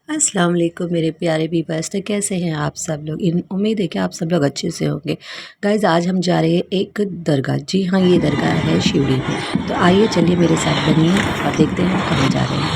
अस्सलाम वालेकुम मेरे प्यारे व्यूअर्स। तो कैसे हैं आप सब लोग? इन उम्मीद है कि आप सब लोग अच्छे से होंगे। गाइज़ आज हम जा रहे हैं एक दरगाह। जी हाँ, ये दरगाह है शिवड़ी में। तो आइए चलिए मेरे साथ बनिए और देखते हैं हम कहाँ जा रहे हैं।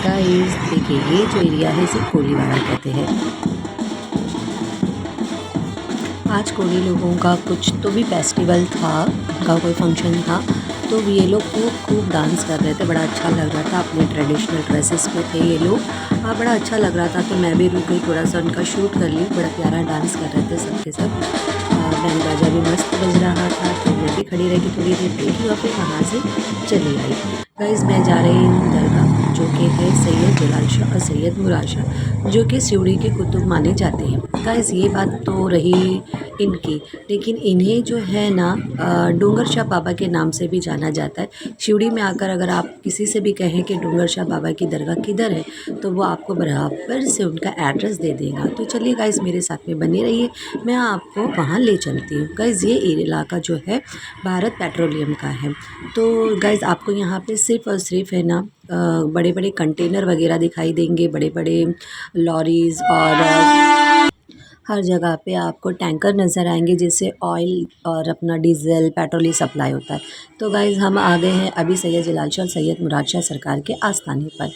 गाइज़ देखिए, ये जो एरिया है इसे कोलीवाड़ा कहते हैं। आज कोली लोगों का कुछ तो भी फेस्टिवल था, उनका कोई फंक्शन था, तो ये लोग खूब डांस कर रहे थे। बड़ा अच्छा लग रहा था, अपने ट्रेडिशनल ड्रेसेस में थे ये लोग। बड़ा अच्छा लग रहा था, तो मैं भी रुक गई, थोड़ा सा उनका शूट कर ली। बड़ा प्यारा डांस कर रहे थे सबके सब। बैंड बाजा भी मस्त बज रहा था, तो मैं भी खड़ी रह के थोड़ी देर देखी और फिर वहाँ से चली आई। गाइस मैं जा रही हूँ दरगाह, जो कि है सैयद जलाल शाह और सैयद मुराद शाह, जो कि शिवड़ी के कुतुब माने जाते हैं। गाइस ये बात तो रही इनकी, लेकिन इन्हें जो है ना डूंगर शाह बाबा के नाम से भी जाना जाता है। शिवड़ी में आकर अगर आप किसी से भी कहें कि डूंगर शाह बाबा की दरगाह किधर है, तो वो आपको बराबर से उनका एड्रेस दे देगा। तो चलिए गाइस मेरे साथ में बने रहिए, मैं आपको वहाँ ले चलती हूँ। गाइस ये इलाका जो है भारत पेट्रोलियम का है। तो गाइस आपको यहाँ पे सिर्फ़ और सिर्फ है ना बड़े बड़े कंटेनर वगैरह दिखाई देंगे, बड़े बड़े लॉरीज़, और हर जगह पे आपको टैंकर नज़र आएंगे जिससे ऑयल और अपना डीज़ल पेट्रोल ही सप्लाई होता है। तो गाइज़ हम आ गए हैं अभी सैयद जलाल शाह सैयद मुराद शाह सरकार के आस्थाने पर।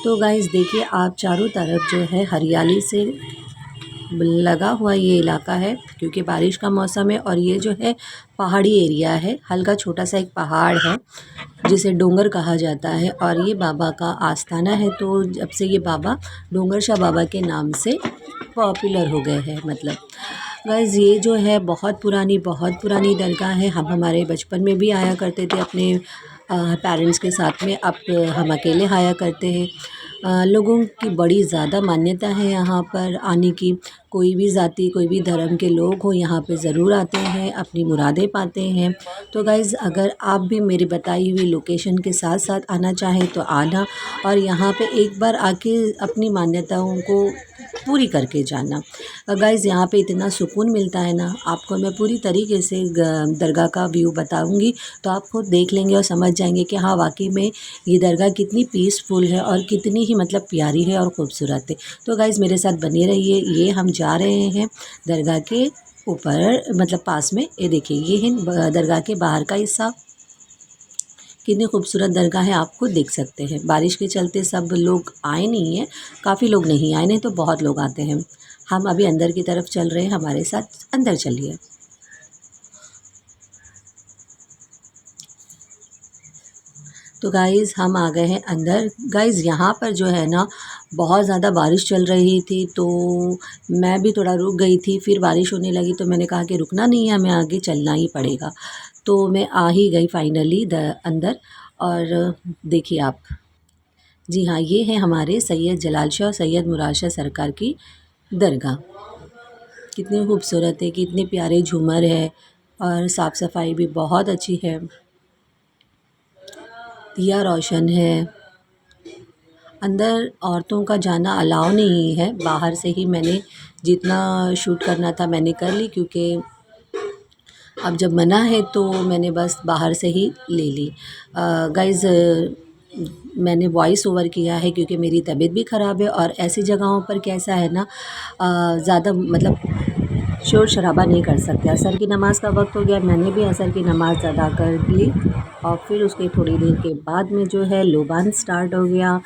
तो गाइज़ देखिए, आप चारों तरफ जो है हरियाली से लगा हुआ ये इलाका है, क्योंकि बारिश का मौसम है और ये जो है पहाड़ी एरिया है। हल्का छोटा सा एक पहाड़ है जिसे डोंगर कहा जाता है, और ये बाबा का आस्थाना है। तो जब से ये बाबा डोंगर शाह बाबा के नाम से पॉपुलर हो गए हैं, मतलब गाइस ये जो है बहुत पुरानी दरगाह है। हम हमारे बचपन में भी आया करते थे अपने पेरेंट्स के साथ में। अब हम अकेले आया करते हैं। लोगों की बड़ी ज़्यादा मान्यता है यहाँ पर आने की। कोई भी जाति, कोई भी धर्म के लोग हो, यहाँ पे ज़रूर आते हैं, अपनी मुरादें पाते हैं। तो गाइज़ अगर आप भी मेरी बताई हुई लोकेशन के साथ साथ आना चाहें तो आना, और यहाँ पे एक बार आके अपनी मान्यताओं को पूरी करके जाना। गाइज़ यहाँ पे इतना सुकून मिलता है ना, आपको मैं पूरी तरीके से दरगाह का व्यू बताऊँगी, तो आप खुद देख लेंगे और समझ जाएंगे कि हाँ वाकई में ये दरगाह कितनी पीसफुल है और कितनी ही मतलब प्यारी है और ख़ूबसूरत है। तो गाइज़ मेरे साथ बने रहिए। ये हम जा रहे हैं दरगाह के ऊपर, मतलब पास में। ये देखिए, ये है दरगाह के बाहर का हिस्सा। कितनी खूबसूरत दरगाह है, आप खुद देख सकते हैं। बारिश के चलते सब लोग आए नहीं हैं, काफ़ी लोग नहीं आए, नहीं तो बहुत लोग आते हैं। हम अभी अंदर की तरफ चल रहे हैं, हमारे साथ अंदर चलिए। तो गाइज़ हम आ गए हैं अंदर। गाइज़ यहाँ पर जो है ना बहुत ज़्यादा बारिश चल रही थी, तो मैं भी थोड़ा रुक गई थी। फिर बारिश होने लगी तो मैंने कहा कि रुकना नहीं है, हमें आगे चलना ही पड़ेगा। तो मैं आ ही गई फाइनली द अंदर। और देखिए आप, जी हाँ, ये है हमारे सैयद जलाल शाह और सैयद मुराद शाह सरकार की दरगाह। कितनी खूबसूरत है, कितने प्यारे झूमर है, और साफ़ सफाई भी बहुत अच्छी है। दिया रोशन है। अंदर औरतों का जाना अलाउ नहीं है, बाहर से ही मैंने जितना शूट करना था मैंने कर ली, क्योंकि अब जब मना है तो मैंने बस बाहर से ही ले ली। गाइज़ मैंने वॉइस ओवर किया है क्योंकि मेरी तबीयत भी ख़राब है, और ऐसी जगहों पर कैसा है ना, ज़्यादा मतलब शोर शराबा नहीं कर सकते। असर की नमाज़ का वक्त हो गया, मैंने भी असर की नमाज़ अदा कर ली, और फिर उसके थोड़ी देर के बाद में जो है लोबान स्टार्ट हो गया।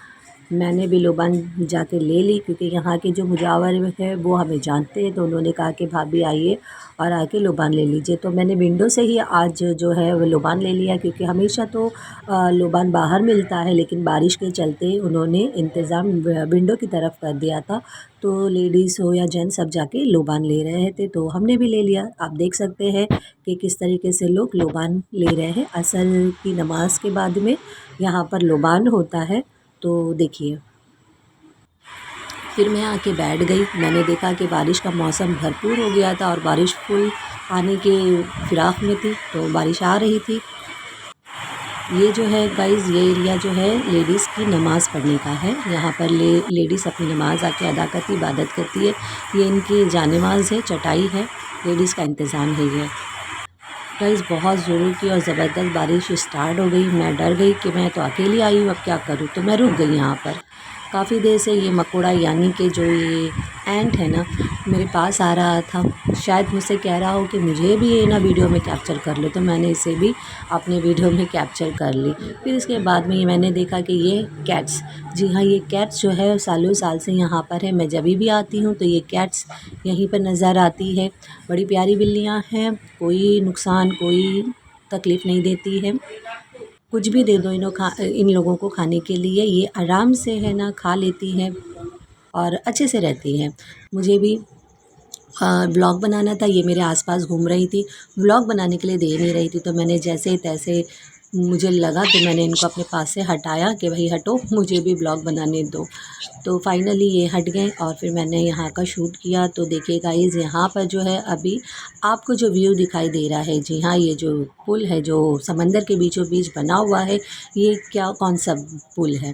मैंने भी लोबान जाके ले ली, क्योंकि यहाँ के जो मुजावर है वो हमें जानते हैं, तो उन्होंने कहा कि भाभी आइए और आके लोबान ले लीजिए। तो मैंने विंडो से ही आज जो है वो लोबान ले लिया, क्योंकि हमेशा तो लोबान बाहर मिलता है, लेकिन बारिश के चलते उन्होंने इंतज़ाम विंडो की तरफ कर दिया था। तो लेडीज़ हो या जेंट्स सब जाके लोबान ले रहे थे, तो हमने भी ले लिया। आप देख सकते हैं कि किस तरीके से लोग लोबान ले रहे हैं। असर की नमाज़ के बाद में यहाँ पर लोबान होता है, तो देखिए। फिर मैं आके बैठ गई। मैंने देखा कि बारिश का मौसम भरपूर हो गया था और बारिश फुल आने के फिराक में थी, तो बारिश आ रही थी। ये जो है गाइज़, ये एरिया जो है लेडीज़ की नमाज़ पढ़ने का है। यहाँ पर लेडीज़ अपनी नमाज़ आके अदा करती, इबादत करती है। ये इनकी जानमाज़ है, चटाई है, लेडीज़ का इंतज़ाम है ये। गाइज़ बहुत ज़ोरों की और ज़बरदस्त बारिश स्टार्ट हो गई। मैं डर गई कि मैं तो अकेली आई हूँ, अब क्या करूँ, तो मैं रुक गई यहाँ पर। काफ़ी देर से ये मकोड़ा यानी कि जो ये एंट है ना मेरे पास आ रहा था। शायद मुझसे कह रहा हो कि मुझे भी ये ना वीडियो में कैप्चर कर लो, तो मैंने इसे भी अपने वीडियो में कैप्चर कर ली। फिर इसके बाद में मैंने देखा कि ये कैट्स, जी हाँ ये कैट्स जो है सालों साल से यहाँ पर है। मैं जब भी आती हूँ तो ये कैट्स यहीं पर नज़र आती है। बड़ी प्यारी बिल्लियाँ हैं, कोई नुकसान कोई तकलीफ़ नहीं देती है। कुछ भी दे दो इन लोगों को खाने के लिए, ये आराम से है ना खा लेती हैं और अच्छे से रहती हैं। मुझे भी व्लॉग बनाना था, ये मेरे आसपास घूम रही थी, व्लॉग बनाने के लिए दे नहीं रही थी, तो मैंने जैसे तैसे मुझे लगा तो मैंने इनको अपने पास से हटाया कि भाई हटो, मुझे भी व्लॉग बनाने दो। तो फाइनली ये हट गए और फिर मैंने यहाँ का शूट किया। तो देखिए गाइस, यहाँ पर जो है अभी आपको जो व्यू दिखाई दे रहा है, जी हाँ ये जो पुल है जो समंदर के बीचों बीच बना हुआ है, ये क्या कौन सा पुल है,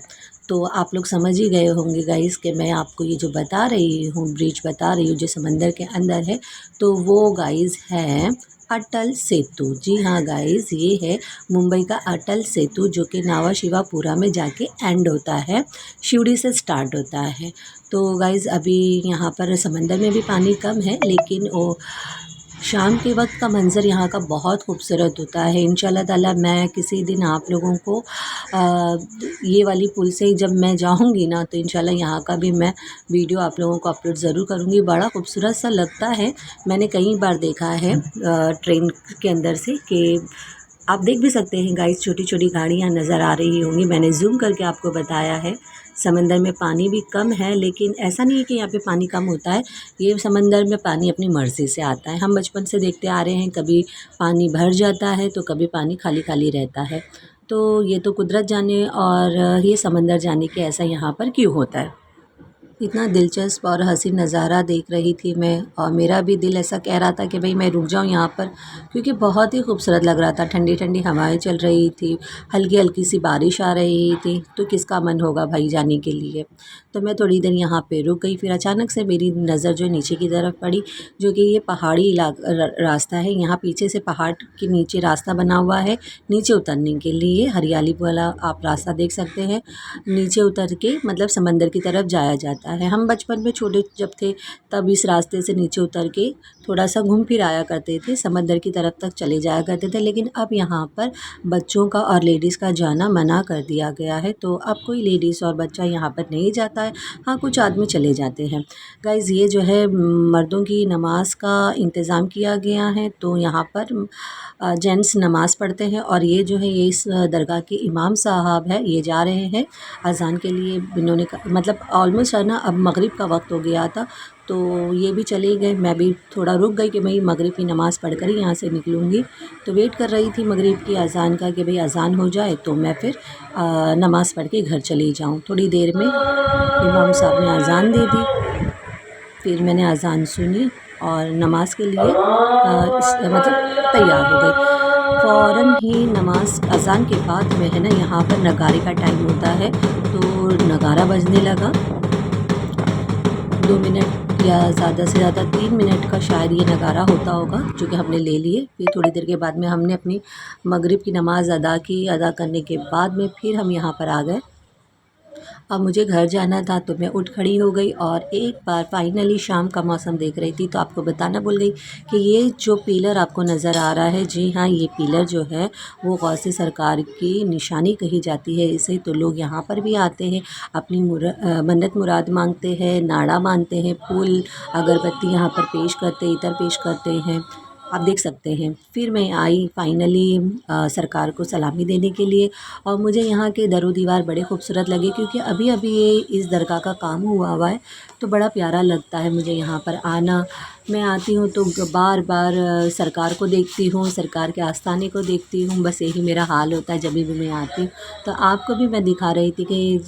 तो आप लोग समझ ही गए होंगे गाइस कि मैं आपको ये जो बता रही हूँ, ब्रिज बता रही हूँ जो समंदर के अंदर है, तो वो गाइस है अटल सेतु। जी हाँ गाइस, ये है मुंबई का अटल सेतु जो कि नावा शिवापुरा में जाके एंड होता है, शिवड़ी से स्टार्ट होता है। तो गाइस अभी यहाँ पर समंदर में भी पानी कम है, लेकिन वो शाम के वक्त का मंज़र यहाँ का बहुत खूबसूरत होता है। इंशाल्लाह ताला मैं किसी दिन आप लोगों को ये वाली पुल से जब मैं जाऊँगी ना, तो इंशाल्लाह यहाँ का भी मैं वीडियो आप लोगों को अपलोड ज़रूर करूँगी। बड़ा खूबसूरत सा लगता है, मैंने कई बार देखा है ट्रेन के अंदर से कि आप देख भी सकते हैं गाइस, छोटी-छोटी गाड़ियाँ नज़र आ रही होंगी। मैंने ज़ूम करके आपको बताया है। समंदर में पानी भी कम है, लेकिन ऐसा नहीं है कि यहाँ पे पानी कम होता है। ये समंदर में पानी अपनी मर्ज़ी से आता है। हम बचपन से देखते आ रहे हैं, कभी पानी भर जाता है तो कभी पानी खाली-खाली रहता है। तो ये तो कुदरत जाने और ये समंदर जाने कि ऐसा यहाँ पर क्यों होता है। इतना दिलचस्प और हसीन नज़ारा देख रही थी मैं, और मेरा भी दिल ऐसा कह रहा था कि भाई मैं रुक जाऊँ यहाँ पर, क्योंकि बहुत ही खूबसूरत लग रहा था। ठंडी ठंडी हवाएं चल रही थी, हल्की हल्की सी बारिश आ रही थी, तो किसका मन होगा भाई जाने के लिए। तो मैं थोड़ी देर यहाँ पे रुक गई, फिर अचानक से मेरी नज़र जो नीचे की तरफ पड़ी, जो कि ये पहाड़ी रास्ता है। यहाँ पीछे से पहाड़ के नीचे रास्ता बना हुआ है नीचे उतरने के लिए, हरियाली वाला आप रास्ता देख सकते हैं। नीचे उतर के मतलब समंदर की तरफ जाया जाता है। हम बचपन में छोटे जब थे तब इस रास्ते से नीचे उतर के थोड़ा सा घूम फिर आया करते थे, समंदर की तरफ तक चले जाया करते थे। लेकिन अब यहाँ पर बच्चों का और लेडीज़ का जाना मना कर दिया गया है, तो अब कोई लेडीज़ और बच्चा यहाँ पर नहीं जाता है। हाँ, कुछ आदमी चले जाते हैं। गाइज़ ये जो है मर्दों की नमाज का इंतज़ाम किया गया है, तो यहाँ पर जेंट्स नमाज़ पढ़ते हैं, और ये जो है ये इस दरगाह के इमाम साहब है, ये जा रहे हैं अज़ान के लिए। इन्होंने मतलब ऑलमोस्ट है ना, अब मगरिब का वक्त हो गया था, तो ये भी चले गए। मैं भी थोड़ा रुक गई कि मैं मगरिब की नमाज़ पढ़ कर ही यहाँ से निकलूँगी। तो वेट कर रही थी मगरिब की अज़ान का कि भाई अज़ान हो जाए तो मैं फिर नमाज़ पढ़ के घर चली जाऊँ। थोड़ी देर में इमाम साहब ने अज़ान दे दी, फिर मैंने अज़ान सुनी और नमाज़ के लिए मतलब तैयार हो गई। फ़ौरन ही नमाज अज़ान के बाद में है ना, यहाँ पर नगारे का टाइम होता है, तो नगारा बजने लगा। 2 मिनट या ज़्यादा से ज़्यादा 3 मिनट का शायद ये नगारा होता होगा, जो कि हमने ले लिए। फिर थोड़ी देर के बाद में हमने अपनी मगरिब की नमाज़ अदा की। अदा करने के बाद में फिर हम यहाँ पर आ गए। अब मुझे घर जाना था, तो मैं उठ खड़ी हो गई और एक बार फाइनली शाम का मौसम देख रही थी। तो आपको बताना भूल गई कि ये जो पिलर आपको नज़र आ रहा है, जी हाँ ये पिलर जो है वो गौसे सरकार की निशानी कही जाती है इसे। तो लोग यहाँ पर भी आते हैं, अपनी मन्नत मुराद मांगते हैं, नाड़ा मानते हैं, फूल अगरबत्ती यहाँ पर पेश करते, इतर पेश करते हैं, आप देख सकते हैं। फिर मैं आई फाइनली सरकार को सलामी देने के लिए, और मुझे यहाँ के दरो दीवार बड़े खूबसूरत लगे, क्योंकि अभी अभी ये इस दरगाह का काम हुआ है, तो बड़ा प्यारा लगता है मुझे यहाँ पर आना। मैं आती हूँ तो बार बार सरकार को देखती हूँ, सरकार के आस्थाने को देखती हूँ, बस यही मेरा हाल होता है जब भी मैं आती हूँ। तो आपको भी मैं दिखा रही थी कि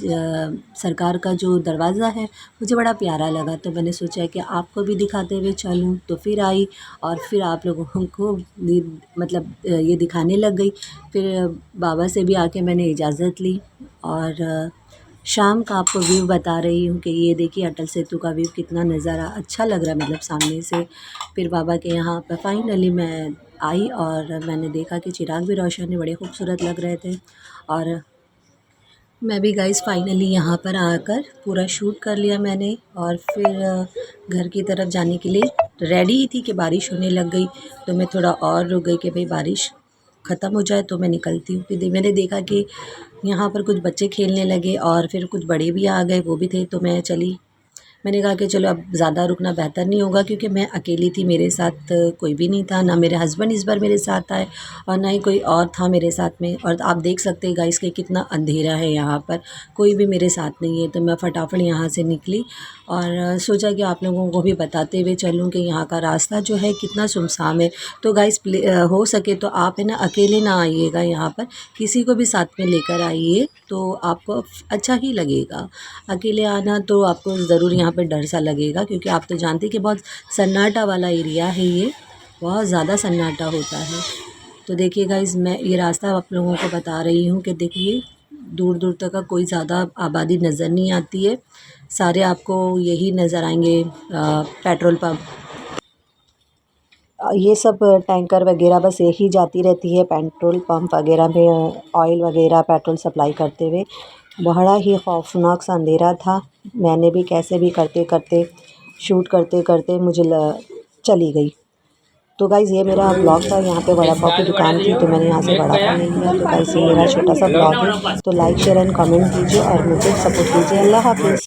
सरकार का जो दरवाज़ा है मुझे बड़ा प्यारा लगा, तो मैंने सोचा कि आपको भी दिखाते हुए चलूँ। तो फिर आई और फिर आप लोगों को मतलब ये दिखाने लग गई। फिर बाबा से भी आके मैंने इजाज़त ली, और शाम का आपको व्यू बता रही हूँ कि ये देखिए अटल सेतु का व्यू कितना नज़ारा अच्छा लग रहा है, मतलब सामने से। फिर बाबा के यहाँ पर फाइनली मैं आई और मैंने देखा कि चिराग भी रोशन है, बड़े खूबसूरत लग रहे थे। और मैं भी गाइस फाइनली यहाँ पर आकर पूरा शूट कर लिया मैंने और फिर घर की तरफ जाने के लिए रेडी ही थी कि बारिश होने लग गई। तो मैं थोड़ा और रुक गई कि भाई बारिश ख़त्म हो जाए तो मैं निकलती हूँ। फिर मैंने देखा कि यहाँ पर कुछ बच्चे खेलने लगे और फिर कुछ बड़े भी आ गए, वो भी थे, तो मैं चली। मैंने कहा कि चलो अब ज़्यादा रुकना बेहतर नहीं होगा क्योंकि मैं अकेली थी, मेरे साथ कोई भी नहीं था, ना मेरे हस्बैंड इस बार मेरे साथ आए और ना ही कोई और था मेरे साथ में। और आप देख सकते हैं गाइस कि कितना अंधेरा है यहाँ पर, कोई भी मेरे साथ नहीं है। तो मैं फटाफट यहाँ से निकली और सोचा कि आप लोगों को भी बताते हुए चलूँ कि यहाँ का रास्ता जो है कितना सुनसान है। तो गाइस हो सके तो आप है ना अकेले ना आइएगा यहाँ पर, किसी को भी साथ में लेकर आइए तो आपको अच्छा ही लगेगा। अकेले आना तो आपको ज़रूर यहाँ पे डर सा लगेगा क्योंकि आप तो जानते हैं कि बहुत सन्नाटा वाला एरिया है ये, बहुत ज़्यादा सन्नाटा होता है। तो देखिए गाइस मैं ये रास्ता आप लोगों को बता रही हूँ कि देखिए दूर दूर तक का कोई ज़्यादा आबादी नज़र नहीं आती है, सारे आपको यही नज़र आएंगे पेट्रोल पंप, ये सब टैंकर वगैरह बस यही जाती रहती है पेट्रोल पंप वगैरह में ऑयल वगैरह पेट्रोल सप्लाई करते हुए। बड़ा ही खौफनाक सा अंधेरा था। मैंने भी कैसे भी करते करते शूट करते करते चली गई। तो गाइज़ ये मेरा ब्लॉग था। यहाँ पे वड़ा पाव की दुकान थी तो मैंने यहाँ से वड़ा पाव ले लिया। तो गाइज़ ये मेरा छोटा सा ब्लॉग है, तो लाइक शेयर एंड कमेंट कीजिए और मुझे सपोर्ट कीजिए। अल्लाह हाफिज़।